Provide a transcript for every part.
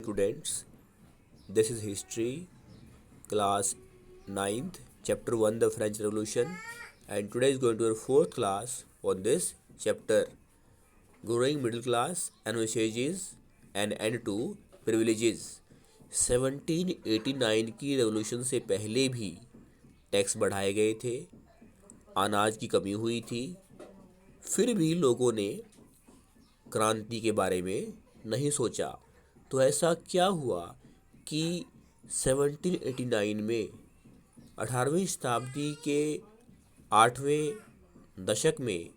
Students, this is history, class 9th, chapter 1, the French Revolution, and today is going to our fourth class on this chapter, growing middle class, advantages and end to privileges. 1789 की revolution से पहले भी tax बढ़ाए गए थे, अनाज की कमी हुई थी, फिर भी लोगों ने क्रांति के बारे में नहीं सोचा। तो ऐसा क्या हुआ कि 1789 में 18वीं शताब्दी के 8वें दशक में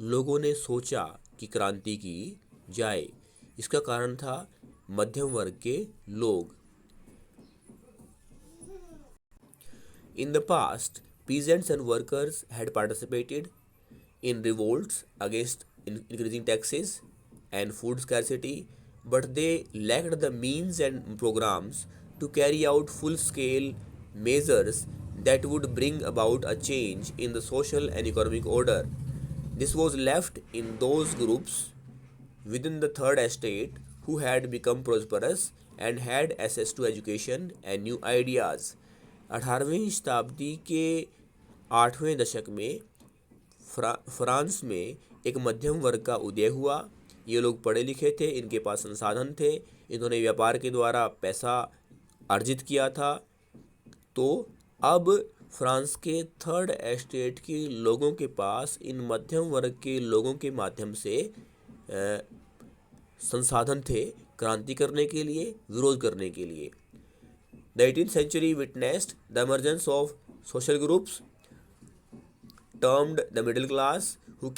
लोगों ने सोचा कि क्रांति की जाए। इसका कारण था मध्यम वर्ग के लोग। In the past, peasants and workers had participated in revolts against increasing taxes and food scarcity, but they lacked the means and programs to carry out full-scale measures that would bring about a change in the social and economic order. This was left in those groups within the third estate who had become prosperous and had access to education and new ideas. 18वीं शताब्दी के 8वें दशक में France में एक मध्यम वर्ग का उदय हुआ। ये लोग पढ़े लिखे थे, इनके पास संसाधन थे, इन्होंने व्यापार के द्वारा पैसा अर्जित किया था। तो अब फ्रांस के थर्ड एस्टेट के लोगों के पास इन मध्यम वर्ग के लोगों के माध्यम से संसाधन थे क्रांति करने के लिए, विरोध करने के लिए। The 18th century witnessed the emergence of social groups termed the middle class, who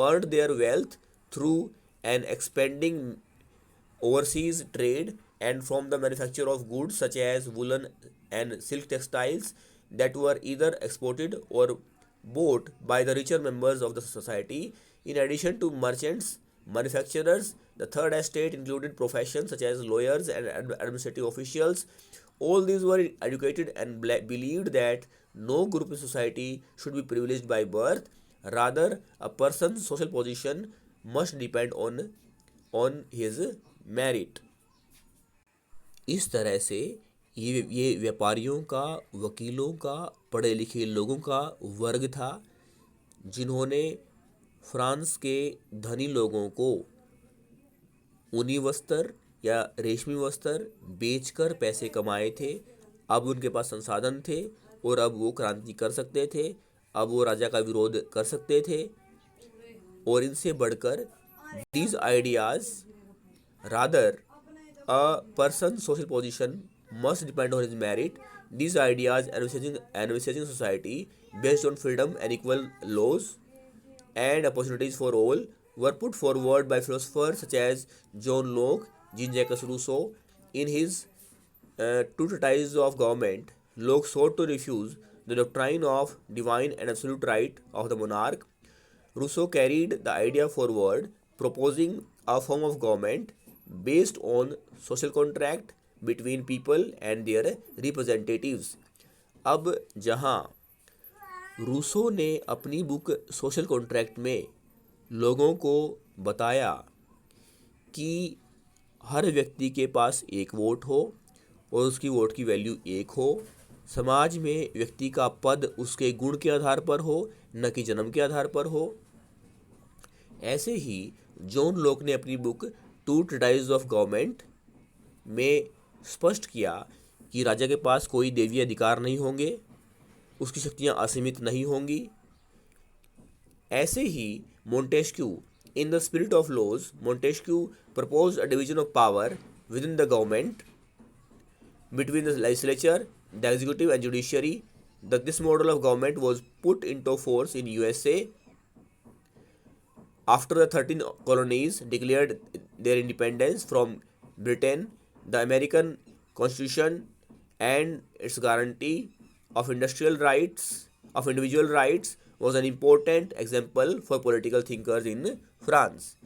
earned their wealth through an expanding overseas trade and from the manufacture of goods such as woolen and silk textiles that were either exported or bought by the richer members of the society. In addition to merchants, manufacturers, the third estate included professions such as lawyers and administrative officials. All these were educated and believed that no group in society should be privileged by birth. Rather, a person's social position must depend on his merit. इस तरह से ये व्यापारियों का, वकीलों का, पढ़े लिखे लोगों का वर्ग था जिन्होंने फ्रांस के धनी लोगों को ऊनी वस्त्र या रेशमी वस्त्र बेचकर पैसे कमाए थे। अब उनके पास संसाधन थे और अब वो क्रांति कर सकते थे, अब वो राजा का विरोध कर सकते थे। और इनसे बढ़कर these ideas, rather a person's social position must depend on his merit. These ideas envisaging society based on freedom and equal laws and opportunities for all were put forward by philosophers such as John Locke, Jean-Jacques Rousseau. In his Two Treatises of Government, Locke sought to refuse the doctrine of divine and absolute right of the monarch. Rousseau carried the idea forward, proposing a form of government based on social contract between people and their representatives. अब जहाँ Rousseau ने अपनी book social contract में लोगों को बताया कि हर व्यक्ति के पास एक वोट हो और उसकी वोट की वैल्यू एक हो, समाज में व्यक्ति का पद उसके गुण के आधार पर हो, न कि जन्म के आधार पर हो। ऐसे ही जॉन लॉक ने अपनी बुक टू ट्रेटाइज ऑफ गवर्नमेंट में स्पष्ट किया कि राजा के पास कोई दैवीय अधिकार नहीं होंगे, उसकी शक्तियाँ असीमित नहीं होंगी। ऐसे ही Montesquieu, in the spirit of laws, Montesquieu proposed a division of power within the government between the legislature, the executive and judiciary. This model of government was put into force in USA after the 13 colonies declared their independence from Britain. The American Constitution and its guarantee of individual rights was an important example for political thinkers in France.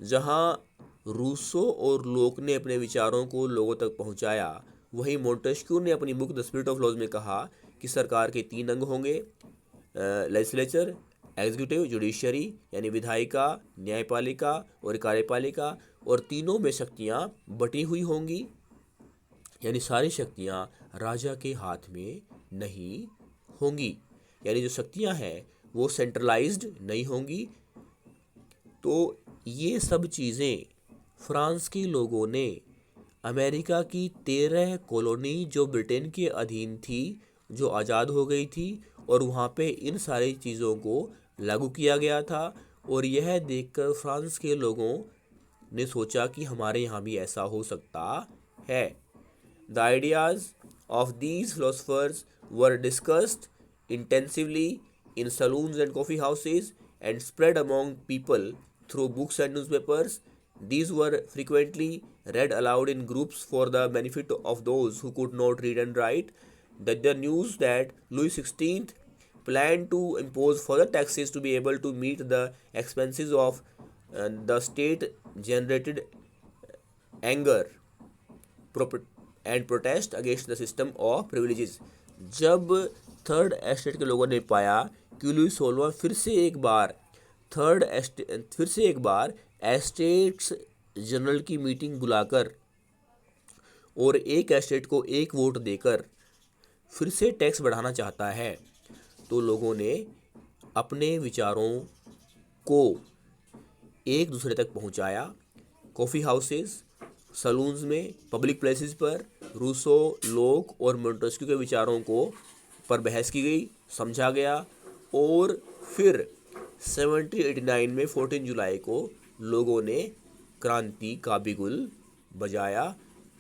जहाँ Rousseau और लोक ने अपने विचारों को लोगों तक पहुँचाया, वहीं मोंटेस्क्यू ने अपनी book the spirit of laws में कहा कि सरकार के 3 अंग होंगे, लेजिस्लेचर, एग्जीक्यूटिव जुडिशरी यानी विधायिका, न्यायपालिका और कार्यपालिका, और तीनों में शक्तियाँ बटी हुई होंगी, यानी सारी शक्तियाँ राजा के हाथ में नहीं होंगी, यानी जो शक्तियाँ हैं वो सेंट्रलाइज्ड नहीं होंगी। तो ये सब चीज़ें फ्रांस के लोगों ने अमेरिका की 13 कॉलोनी जो ब्रिटेन के अधीन थी, जो आज़ाद हो गई थी, और वहाँ पे इन सारी चीज़ों को लागू किया गया था। और यह देखकर फ्रांस के लोगों ने सोचा कि हमारे यहाँ भी ऐसा हो सकता है। The ideas of these philosophers were discussed intensively in saloons and coffee houses and spread among people through books and newspapers. These were frequently read aloud in groups for the benefit of those who could not read and write. The news that Louis XVI planned to impose further taxes to be able to meet the expenses of the state generated anger and protest against the system of privileges. जब third estate के लोगों ने पाया कि Louis 16वां फिर से एक बार estates general की मीटिंग बुलाकर और एक एस्टेट को एक वोट देकर फिर से टैक्स बढ़ाना चाहता है, तो लोगों ने अपने विचारों को एक दूसरे तक पहुंचाया। कॉफ़ी हाउसेस, सलून्स में, पब्लिक प्लेसेस पर रूसो, लोक और मोंटेस्क्यू के विचारों को पर बहस की गई, समझा गया, और फिर 1789 में 14 जुलाई को लोगों ने क्रांति का बिगुल बजाया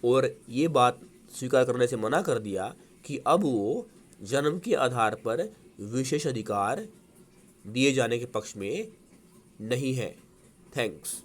और ये बात स्वीकार करने से मना कर दिया कि अब वो जन्म के आधार पर विशेष अधिकार दिए जाने के पक्ष में नहीं है। थैंक्स।